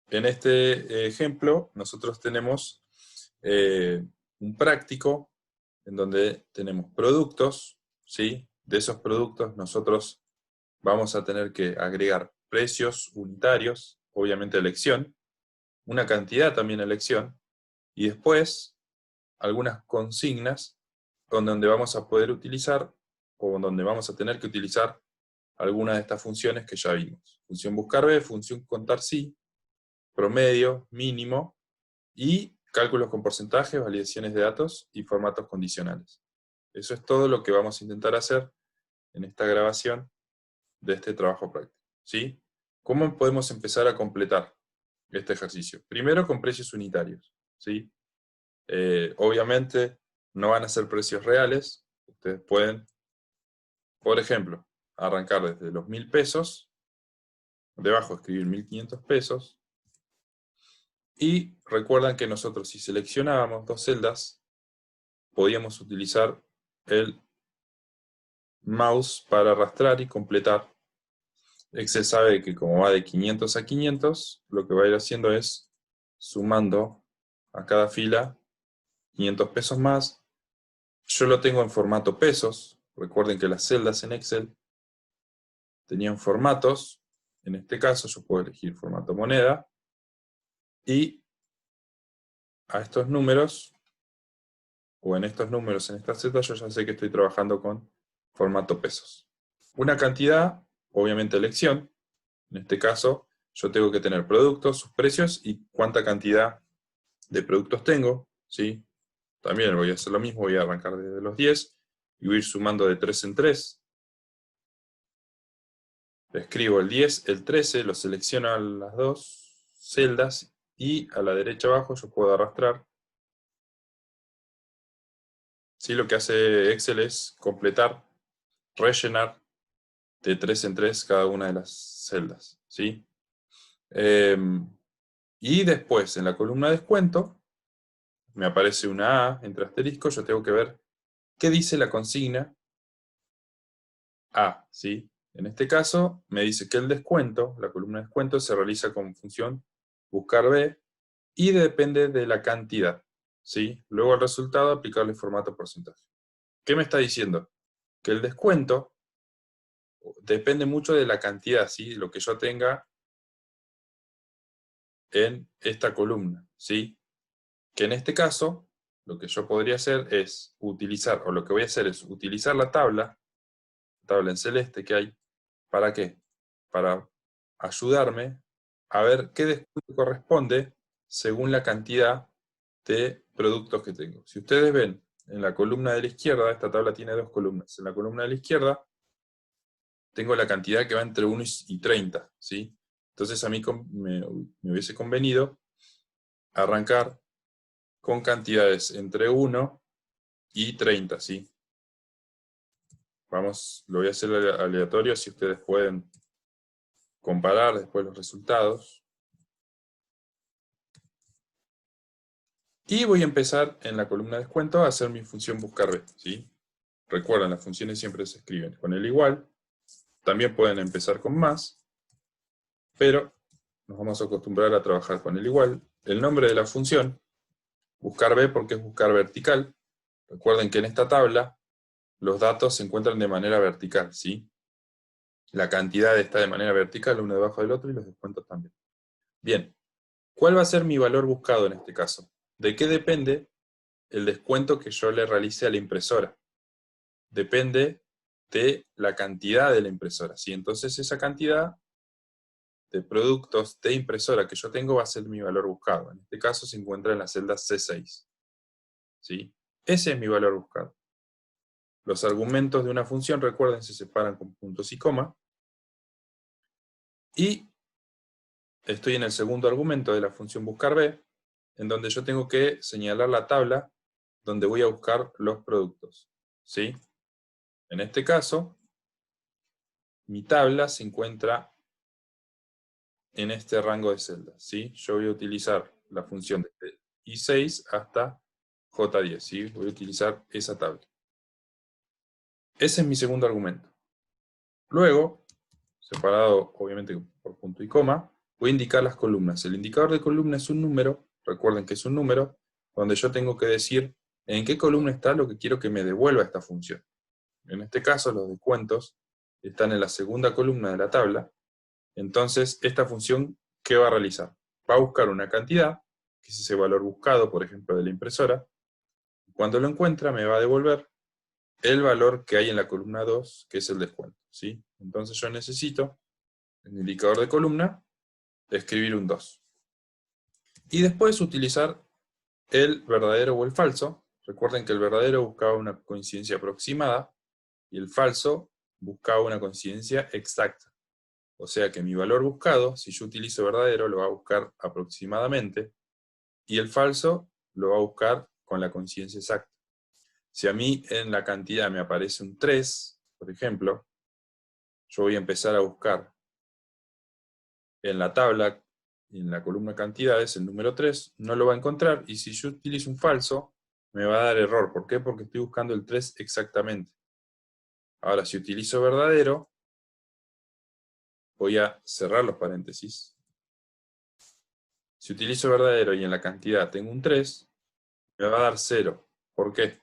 En este ejemplo, nosotros tenemos un práctico en donde tenemos productos, ¿sí? De esos productos nosotros vamos a tener que agregar precios unitarios, obviamente elección, una cantidad también elección, y después algunas consignas con donde vamos a poder utilizar, o donde vamos a tener que utilizar algunas de estas funciones que ya vimos. Función buscar B, función contar sí, promedio, mínimo, y cálculos con porcentajes, validaciones de datos y formatos condicionales. Eso es todo lo que vamos a intentar hacer en esta grabación de este trabajo práctico, ¿sí? ¿Cómo podemos empezar a completar este ejercicio? Primero con precios unitarios, ¿sí? Obviamente no van a ser precios reales, ustedes pueden, por ejemplo, arrancar desde los 1.000 pesos, debajo escribir 1.500 pesos, y recuerdan que nosotros si seleccionábamos dos celdas, podíamos utilizar el mouse para arrastrar y completar. Excel sabe que como va de 500 a 500, lo que va a ir haciendo es sumando a cada fila 500 pesos más. Yo lo tengo en formato pesos. Recuerden que las celdas en Excel tenían formatos. En este caso yo puedo elegir formato moneda. Y a estos números, o en estos números, en estas celdas, yo ya sé que estoy trabajando con formato pesos. Una cantidad, obviamente elección. En este caso, yo tengo que tener productos, sus precios y cuánta cantidad de productos tengo, ¿sí? También voy a hacer lo mismo, voy a arrancar desde los 10 y voy a ir sumando de 3 en 3. Escribo el 10, el 13, lo selecciono a las dos celdas y a la derecha abajo yo puedo arrastrar. ¿Sí? Lo que hace Excel es completar, rellenar de 3 en 3 cada una de las celdas, ¿sí? Y después en la columna descuento me aparece una A entre asterisco, yo tengo que ver qué dice la consigna A, ¿sí? En este caso me dice que el descuento, la columna descuento, se realiza con función buscar B y depende de la cantidad, ¿sí? Luego al resultado aplicarle formato porcentaje. ¿Qué me está diciendo? Que el descuento depende mucho de la cantidad, ¿sí? Lo que yo tenga en esta columna, ¿sí? Que en este caso, lo que yo podría hacer es utilizar, o lo que voy a hacer es utilizar la tabla en celeste que hay. ¿Para qué? Para ayudarme a ver qué descuento corresponde según la cantidad de productos que tengo. Si ustedes ven en la columna de la izquierda, esta tabla tiene dos columnas. En la columna de la izquierda tengo la cantidad que va entre 1 y 30, ¿sí? Entonces a mí me hubiese convenido arrancar con cantidades entre 1 y 30, ¿sí? Vamos, lo voy a hacer aleatorio, si ustedes pueden comparar después los resultados. Y voy a empezar en la columna descuento a hacer mi función buscar B, ¿sí? Recuerden, las funciones siempre se escriben con el igual. También pueden empezar con más, pero nos vamos a acostumbrar a trabajar con el igual. El nombre de la función, buscar B porque es buscar vertical. Recuerden que en esta tabla los datos se encuentran de manera vertical, ¿sí? La cantidad está de manera vertical, uno debajo del otro, y los descuentos también. Bien, ¿cuál va a ser mi valor buscado en este caso? ¿De qué depende el descuento que yo le realice a la impresora? Depende de la cantidad de la impresora, ¿sí? Entonces esa cantidad de productos de impresora que yo tengo va a ser mi valor buscado. En este caso se encuentra en la celda C6, ¿sí? Ese es mi valor buscado. Los argumentos de una función, recuerden, se separan con puntos y coma. Y estoy en el segundo argumento de la función buscar B, en donde yo tengo que señalar la tabla donde voy a buscar los productos, ¿sí? En este caso, mi tabla se encuentra en este rango de celdas, ¿sí? Yo voy a utilizar la función desde I6 hasta J10, ¿sí? Voy a utilizar esa tabla. Ese es mi segundo argumento. Luego, separado obviamente por punto y coma, voy a indicar las columnas. El indicador de columna es un número, recuerden que es un número, donde yo tengo que decir en qué columna está lo que quiero que me devuelva esta función. En este caso, los descuentos están en la segunda columna de la tabla. Entonces, esta función, ¿qué va a realizar? Va a buscar una cantidad, que es ese valor buscado, por ejemplo, de la impresora. Cuando lo encuentra, me va a devolver el valor que hay en la columna 2, que es el descuento, ¿sí? Entonces yo necesito, en el indicador de columna, escribir un 2. Y después utilizar el verdadero o el falso. Recuerden que el verdadero buscaba una coincidencia aproximada, y el falso buscaba una coincidencia exacta. O sea que mi valor buscado, si yo utilizo verdadero, lo va a buscar aproximadamente, y el falso lo va a buscar con la coincidencia exacta. Si a mí en la cantidad me aparece un 3, por ejemplo, yo voy a empezar a buscar en la tabla, en la columna cantidades, el número 3, no lo va a encontrar, y si yo utilizo un falso, me va a dar error. ¿Por qué? Porque estoy buscando el 3 exactamente. Ahora, si utilizo verdadero, voy a cerrar los paréntesis. Si utilizo verdadero y en la cantidad tengo un 3, me va a dar 0. ¿Por qué?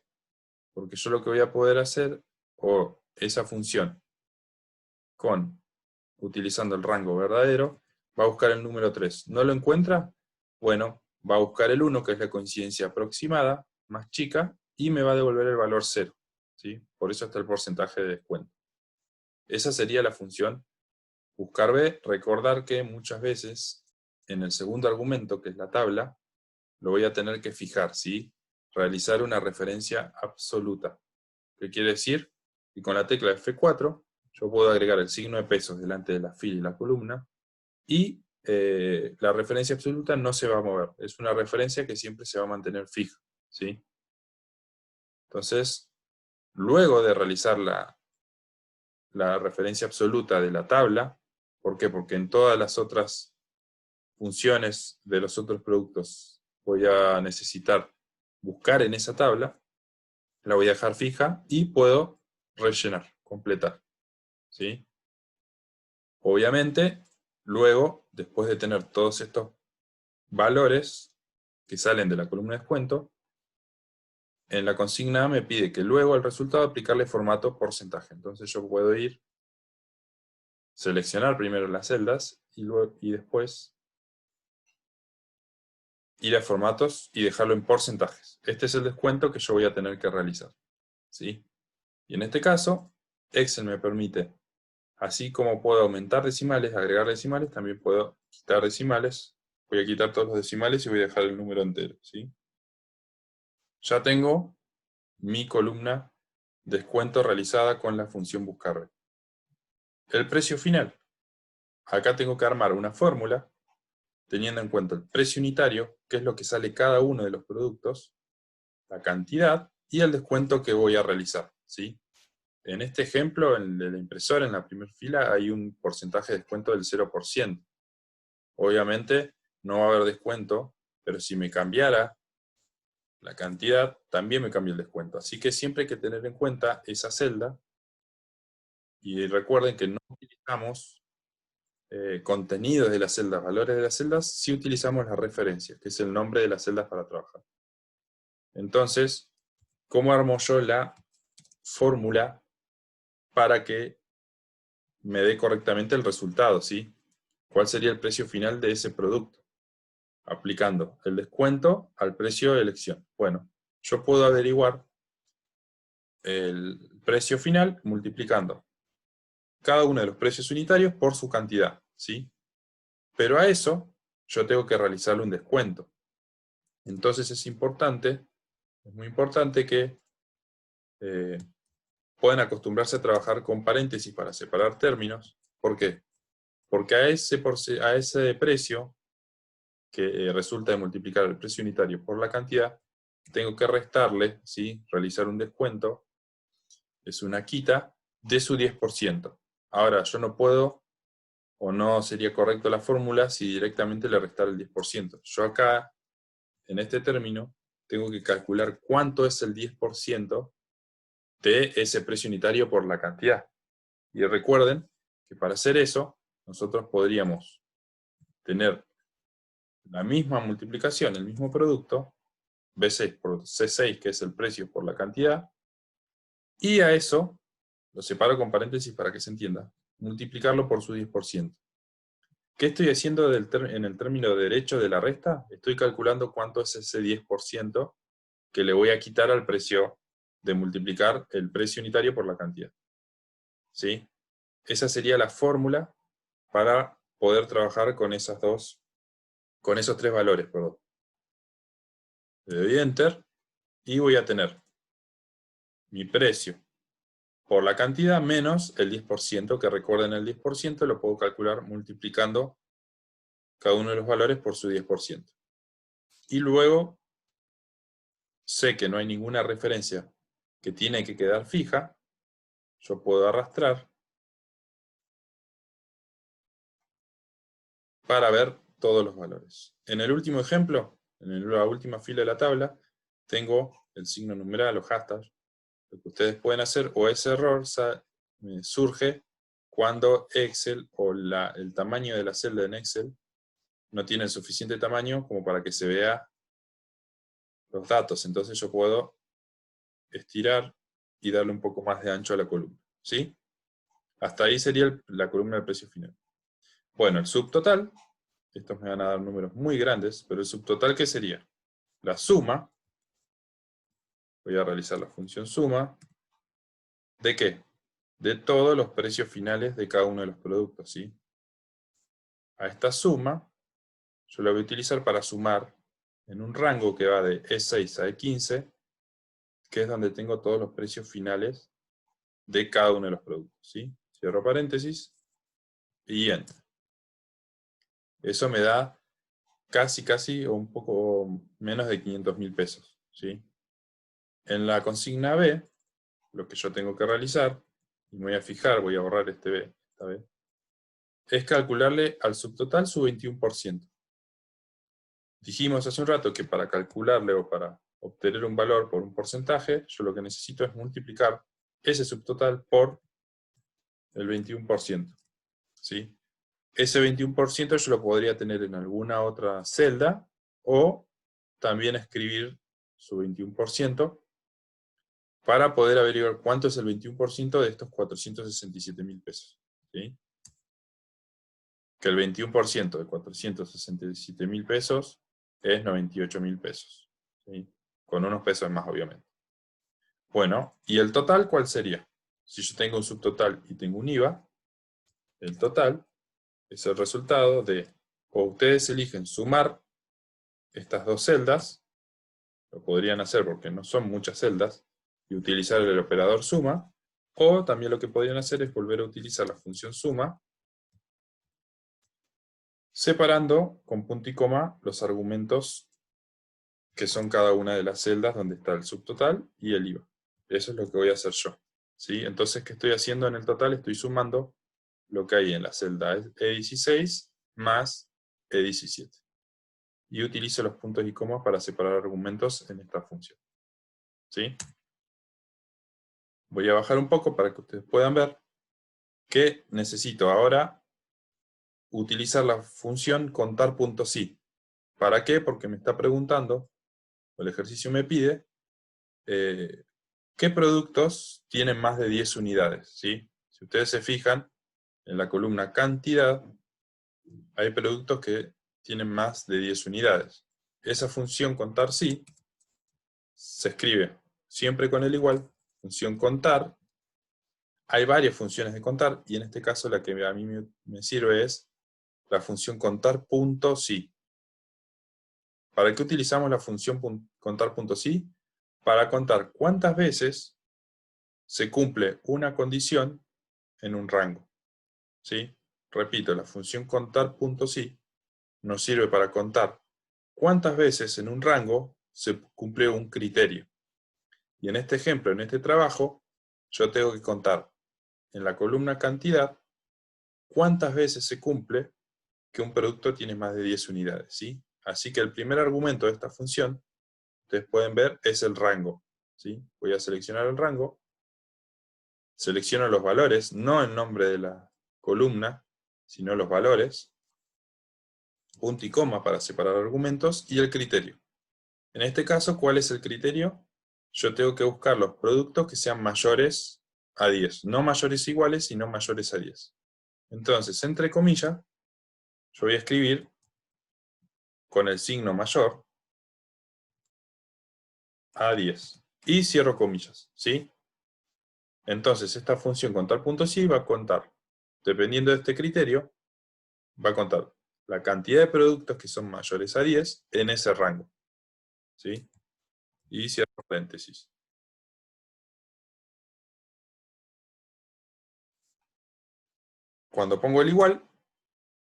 Porque yo lo que voy a poder hacer, o esa función, utilizando el rango verdadero, va a buscar el número 3. ¿No lo encuentra? Bueno, va a buscar el 1, que es la coincidencia aproximada, más chica, y me va a devolver el valor 0. ¿Sí? Por eso está el porcentaje de descuento. Esa sería la función buscar B. Recordar que muchas veces, en el segundo argumento, que es la tabla, lo voy a tener que fijar, ¿sí? Realizar una referencia absoluta. ¿Qué quiere decir? Que con la tecla F4, yo puedo agregar el signo de pesos delante de la fila y la columna, y la referencia absoluta no se va a mover. Es una referencia que siempre se va a mantener fija, ¿sí? Entonces, luego de realizar la referencia absoluta de la tabla, ¿por qué? Porque en todas las otras funciones de los otros productos voy a necesitar buscar en esa tabla, la voy a dejar fija y puedo rellenar, completar, ¿sí? Obviamente, luego, después de tener todos estos valores que salen de la columna de descuento, en la consigna A me pide que luego al resultado aplicarle formato porcentaje. Entonces yo puedo seleccionar primero las celdas y después ir a formatos y dejarlo en porcentajes. Este es el descuento que yo voy a tener que realizar, ¿sí? Y en este caso, Excel me permite, así como puedo aumentar decimales, agregar decimales, también puedo quitar decimales. Voy a quitar todos los decimales y voy a dejar el número entero, ¿sí? Ya tengo mi columna descuento realizada con la función buscar. El precio final. Acá tengo que armar una fórmula teniendo en cuenta el precio unitario, que es lo que sale cada uno de los productos, la cantidad y el descuento que voy a realizar, ¿sí? En este ejemplo, en la impresora, en la primera fila, hay un porcentaje de descuento del 0%. Obviamente no va a haber descuento, pero si me cambiara la cantidad, también me cambia el descuento. Así que siempre hay que tener en cuenta esa celda, y recuerden que no utilizamos contenidos de las celdas, valores de las celdas, si utilizamos la referencia, que es el nombre de las celdas para trabajar. Entonces, ¿cómo armo yo la fórmula para que me dé correctamente el resultado, ¿sí? ¿Cuál sería el precio final de ese producto? Aplicando el descuento al precio de elección. Bueno, yo puedo averiguar el precio final multiplicando cada uno de los precios unitarios por su cantidad, ¿sí? Pero a eso yo tengo que realizarle un descuento. Entonces es muy importante que puedan acostumbrarse a trabajar con paréntesis para separar términos. ¿Por qué? Porque a ese precio que resulta de multiplicar el precio unitario por la cantidad, tengo que restarle, ¿sí? Realizar un descuento, es una quita, de su 10%. Ahora, yo no puedo, o no sería correcto la fórmula, si directamente le restara el 10%. Yo acá, en este término, tengo que calcular cuánto es el 10% de ese precio unitario por la cantidad. Y recuerden que para hacer eso, nosotros podríamos tener la misma multiplicación, el mismo producto, B6 por C6, que es el precio por la cantidad, y a eso, lo separo con paréntesis para que se entienda, multiplicarlo por su 10%. ¿Qué estoy haciendo en el término derecho de la resta? Estoy calculando cuánto es ese 10% que le voy a quitar al precio de multiplicar el precio unitario por la cantidad. ¿Sí? Esa sería la fórmula para poder trabajar con esos tres valores, perdón. Le doy Enter y voy a tener mi precio por la cantidad menos el 10%, que recuerden el 10% lo puedo calcular multiplicando cada uno de los valores por su 10%. Y luego sé que no hay ninguna referencia que tiene que quedar fija, yo puedo arrastrar para ver todos los valores. En el último ejemplo, en la última fila de la tabla, tengo el signo numeral o hashtag. Lo que ustedes pueden hacer, o ese error surge cuando Excel o el tamaño de la celda en Excel no tiene el suficiente tamaño como para que se vea los datos. Entonces yo puedo estirar y darle un poco más de ancho a la columna. ¿Sí? Hasta ahí sería la columna del precio final. Bueno, el subtotal, estos me van a dar números muy grandes, pero el subtotal, ¿qué sería? La suma, voy a realizar la función suma, ¿de qué? De todos los precios finales de cada uno de los productos, ¿sí? A esta suma, yo la voy a utilizar para sumar en un rango que va de E6 a E15, que es donde tengo todos los precios finales de cada uno de los productos, ¿sí? Cierro paréntesis y Enter. Eso me da casi, o un poco menos de 500.000 pesos, ¿sí? En la consigna B, lo que yo tengo que realizar, y me voy a fijar, voy a borrar este B, esta B, es calcularle al subtotal su 21%. Dijimos hace un rato que para calcularle o para obtener un valor por un porcentaje, yo lo que necesito es multiplicar ese subtotal por el 21%. ¿Sí? Ese 21% yo lo podría tener en alguna otra celda, o también escribir su 21% para poder averiguar cuánto es el 21% de estos 467.000 pesos. ¿Sí? Que el 21% de 467.000 pesos es 98.000 pesos. ¿Sí? Con unos pesos más, obviamente. Bueno, ¿y el total cuál sería? Si yo tengo un subtotal y tengo un IVA, el total es el resultado de, o ustedes eligen sumar estas dos celdas, lo podrían hacer porque no son muchas celdas, y utilizar el operador suma, o también lo que podrían hacer es volver a utilizar la función suma, separando con punto y coma los argumentos que son cada una de las celdas donde está el subtotal y el IVA. Eso es lo que voy a hacer yo. ¿Sí? Entonces, ¿qué estoy haciendo en el total? Estoy sumando lo que hay en la celda E16 más E17. Y utilizo los puntos y comas para separar argumentos en esta función. ¿Sí? Voy a bajar un poco para que ustedes puedan ver que necesito ahora utilizar la función contar puntos y. ¿Para qué? Porque me está preguntando, o el ejercicio me pide, ¿qué productos tienen más de 10 unidades? ¿Sí? Si ustedes se fijan, en la columna cantidad, hay productos que tienen más de 10 unidades. Esa función contar sí se escribe siempre con el igual, función contar. Hay varias funciones de contar, y en este caso la que a mí me sirve es la función contar punto sí. ¿Para qué utilizamos la función contar punto sí? Para contar cuántas veces se cumple una condición en un rango. ¿Sí? Repito, la función contar punto sí nos sirve para contar cuántas veces en un rango se cumple un criterio. Y en este ejemplo, en este trabajo, yo tengo que contar en la columna cantidad cuántas veces se cumple que un producto tiene más de 10 unidades. ¿Sí? Así que el primer argumento de esta función, ustedes pueden ver, es el rango. ¿Sí? Voy a seleccionar el rango, selecciono los valores, no el nombre de la columna, sino los valores. punto y coma para separar argumentos, y el criterio. En este caso, ¿cuál es el criterio? Yo tengo que buscar los productos que sean mayores a 10. No mayores iguales, sino mayores a 10. Entonces, entre comillas, yo voy a escribir con el signo mayor a 10. Y cierro comillas, ¿sí? Entonces, esta función contar.si va a contar, dependiendo de este criterio, va a contar la cantidad de productos que son mayores a 10 en ese rango, ¿sí? Y cierro paréntesis. Cuando pongo el igual,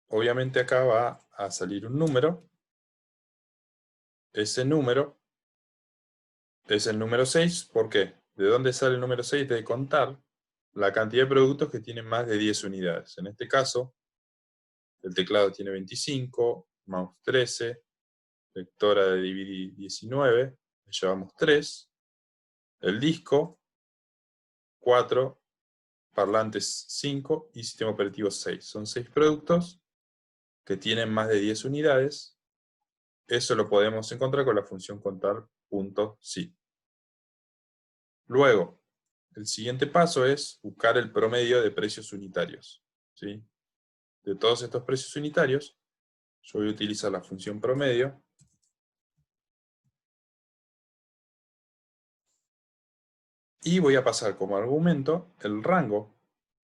obviamente acá va a salir un número. Ese número es el número 6. ¿Por qué? ¿De dónde sale el número 6? De contar la cantidad de productos que tienen más de 10 unidades. En este caso, el teclado tiene 25, mouse 13, lectora de DVD 19, le llevamos 3, el disco 4, parlantes 5 y sistema operativo 6. Son 6 productos que tienen más de 10 unidades. Eso lo podemos encontrar con la función contar.si. Luego, el siguiente paso es buscar el promedio de precios unitarios, ¿sí? De todos estos precios unitarios, yo voy a utilizar la función promedio, y voy a pasar como argumento el rango,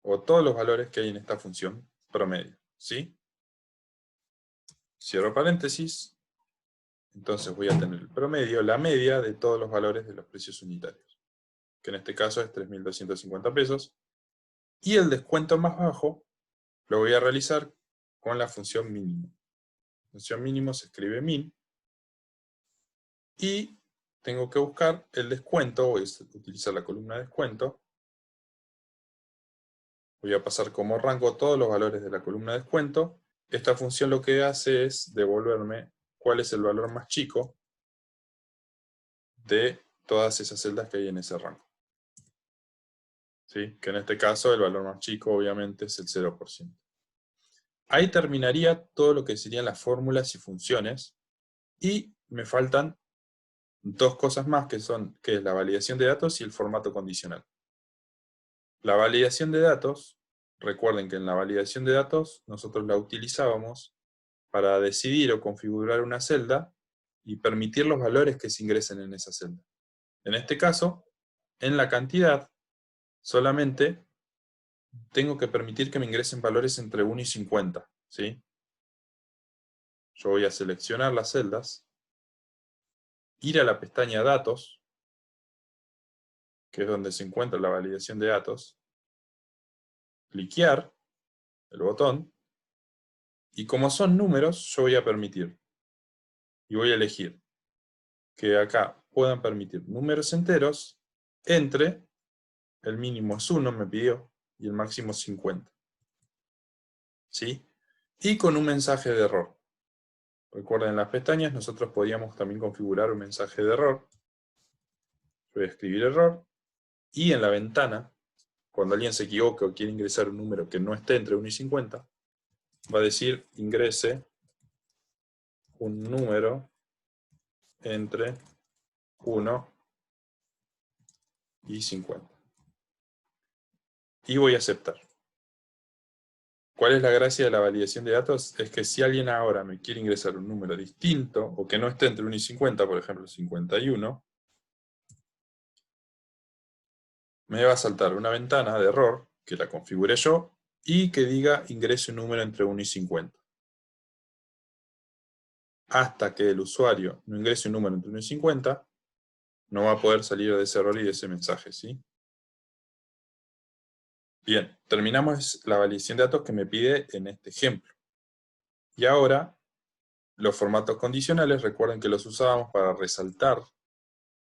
o todos los valores que hay en esta función promedio, ¿sí? Cierro paréntesis, entonces voy a tener el promedio, la media de todos los valores de los precios unitarios, que en este caso es 3.250 pesos, y el descuento más bajo lo voy a realizar con la función mínimo. La función mínimo se escribe min, y tengo que buscar el descuento, voy a utilizar la columna descuento, voy a pasar como rango todos los valores de la columna descuento. Esta función lo que hace es devolverme cuál es el valor más chico de todas esas celdas que hay en ese rango, ¿sí? Que en este caso el valor más chico obviamente es el 0%. Ahí terminaría todo lo que serían las fórmulas y funciones, y me faltan dos cosas más que es la validación de datos y el formato condicional. La validación de datos, recuerden que en la validación de datos nosotros la utilizábamos para decidir o configurar una celda y permitir los valores que se ingresen en esa celda. En este caso, en la cantidad, solamente tengo que permitir que me ingresen valores entre 1 y 50, ¿sí? Yo voy a seleccionar las celdas, ir a la pestaña Datos, que es donde se encuentra la validación de datos, cliquear el botón, y como son números, yo voy a permitir, y voy a elegir que acá puedan permitir números enteros entre, el mínimo es 1, me pidió, y el máximo es 50. ¿Sí? Y con un mensaje de error. Recuerden, en las pestañas nosotros podíamos también configurar un mensaje de error. Voy a escribir error, y en la ventana, cuando alguien se equivoque o quiere ingresar un número que no esté entre 1 y 50, va a decir ingrese un número entre 1 y 50. Y voy a aceptar. ¿Cuál es la gracia de la validación de datos? Es que si alguien ahora me quiere ingresar un número distinto, o que no esté entre 1 y 50, por ejemplo 51, me va a saltar una ventana de error, que la configure yo, y que diga ingrese un número entre 1 y 50. Hasta que el usuario no ingrese un número entre 1 y 50, no va a poder salir de ese error y de ese mensaje, ¿sí? Bien, terminamos la validación de datos que me pide en este ejemplo. Y ahora, los formatos condicionales, recuerden que los usábamos para resaltar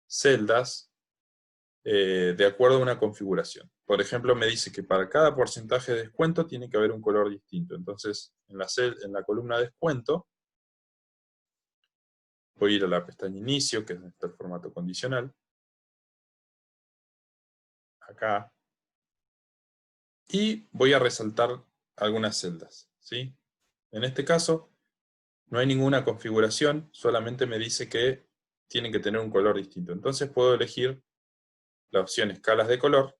celdas de acuerdo a una configuración. Por ejemplo, me dice que para cada porcentaje de descuento tiene que haber un color distinto. Entonces, en la columna descuento, voy a ir a la pestaña inicio, que es donde está el formato condicional. Acá. Y voy a resaltar algunas celdas, ¿sí? En este caso, no hay ninguna configuración, solamente me dice que tienen que tener un color distinto. Entonces puedo elegir la opción escalas de color,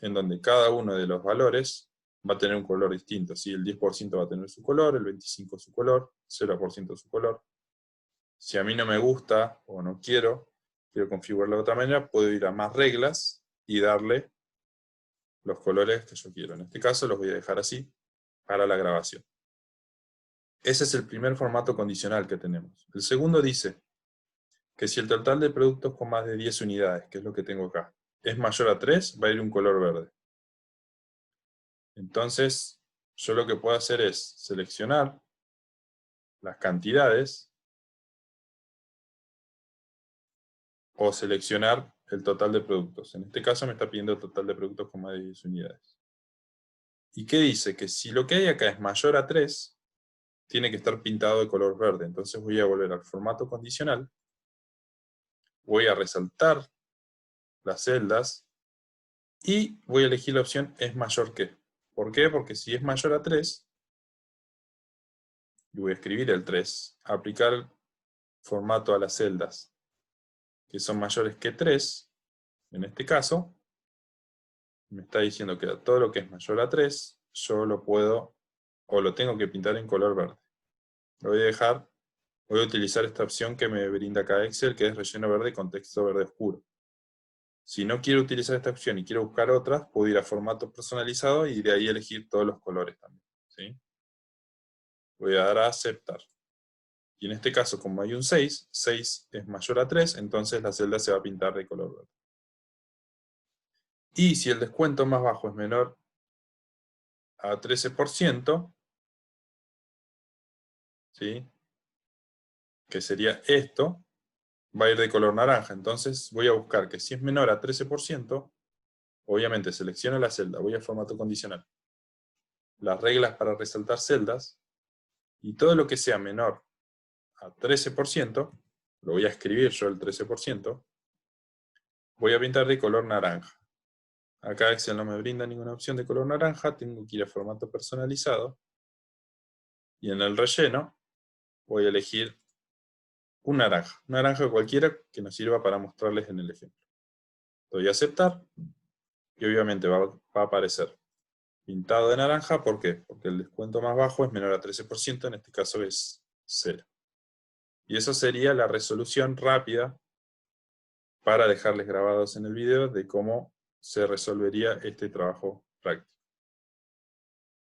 en donde cada uno de los valores va a tener un color distinto. ¿Sí? El 10% va a tener su color, el 25% su color, 0% su color. Si a mí no me gusta o no quiero configurarlo de otra manera, puedo ir a más reglas y darle los colores que yo quiero. En este caso los voy a dejar así para la grabación. Ese es el primer formato condicional que tenemos. El segundo dice que si el total de productos con más de 10 unidades, que es lo que tengo acá, es mayor a 3, va a ir un color verde. Entonces, yo lo que puedo hacer es seleccionar las cantidades o seleccionar el total de productos. En este caso me está pidiendo el total de productos con más de 10 unidades. ¿Y qué dice? Que si lo que hay acá es mayor a 3, tiene que estar pintado de color verde. Entonces voy a volver al formato condicional, voy a resaltar las celdas y voy a elegir la opción es mayor que. ¿Por qué? Porque si es mayor a 3, y voy a escribir el 3, aplicar formato a las celdas que son mayores que 3, en este caso, me está diciendo que todo lo que es mayor a 3, yo lo puedo, o lo tengo que pintar en color verde. Lo voy a dejar, voy a utilizar esta opción que me brinda acá Excel, que es relleno verde con texto verde oscuro. Si no quiero utilizar esta opción y quiero buscar otras, puedo ir a formato personalizado y de ahí elegir todos los colores también. ¿Sí? Voy a dar a aceptar. Y en este caso, como hay un 6, 6 es mayor a 3, entonces la celda se va a pintar de color verde. Y si el descuento más bajo es menor a 13%, ¿sí? Que sería esto, va a ir de color naranja. Entonces voy a buscar que si es menor a 13%, obviamente selecciono la celda, voy a formato condicional. Las reglas para resaltar celdas, y todo lo que sea menor a 13%, lo voy a escribir yo el 13%, voy a pintar de color naranja. Acá Excel no me brinda ninguna opción de color naranja, tengo que ir a formato personalizado, y en el relleno voy a elegir un naranja cualquiera que nos sirva para mostrarles en el ejemplo. Doy a aceptar, y obviamente va a aparecer pintado de naranja. ¿Por qué? Porque el descuento más bajo es menor a 13%, en este caso es 0. Y eso sería la resolución rápida para dejarles grabados en el video de cómo se resolvería este trabajo práctico.